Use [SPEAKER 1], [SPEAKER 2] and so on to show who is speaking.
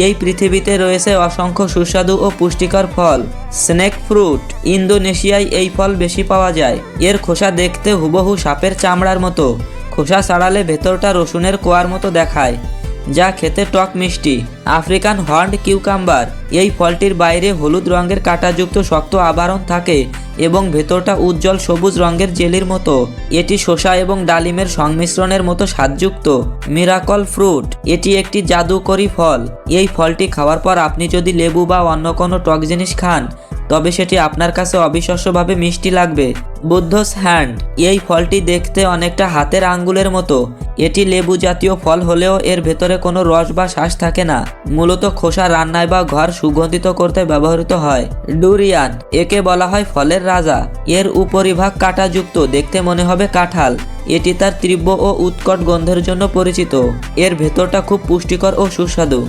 [SPEAKER 1] এই পৃথিবীতে রয়েছে অসংখ্য সুস্বাদু ও পুষ্টিকর ফল। স্নেক ফ্রুট, ইন্দোনেশিয়ায় এই ফল বেশি পাওয়া যায়। এর খোসা দেখতে হুবহু সাপের চামড়ার মতো। খোসা ছাড়ালে ভেতরটা রসুনের কোয়ার মতো দেখায়, যা খেতে টক মিষ্টি। আফ্রিকান হর্নড কিউকাম্বার, এই ফলটির বাইরে হলুদ রঙের কাঁটাযুক্ত শক্ত আবরণ থাকে এবং ভেতরটা উজ্জ্বল সবুজ রঙের জেলির মতো। এটি শসা এবং ডালিমের সংমিশ্রণের মতো স্বাদযুক্ত। মিরাকল ফ্রুট, এটি একটি জাদুকরী ফল। এই ফলটি খাওয়ার পর আপনি যদি লেবু বা অন্য কোনো টক জিনিস খান, তবে সেটি আপনার কাছে অবিশ্বাস্যভাবে মিষ্টি লাগবে। বুদ্ধস হ্যান্ড, এই ফলটি দেখতে অনেকটা হাতের আঙ্গুলের মতো। এটি লেবু জাতীয় ফল হলেও এর ভেতরে কোনো রস বা শ্বাস থাকে না। মূলত খোসা রান্নায় বা ঘর সুগন্ধিত করতে ব্যবহৃত হয়। ডুরিয়ান, একে বলা হয় ফলের রাজা। এর উপরিভাগ কাঁটাযুক্ত, দেখতে মনে হবে কাঁঠাল। এটি তার তীব্র ও উৎকট গন্ধের জন্য পরিচিত। এর ভেতরটা খুব পুষ্টিকর ও সুস্বাদু।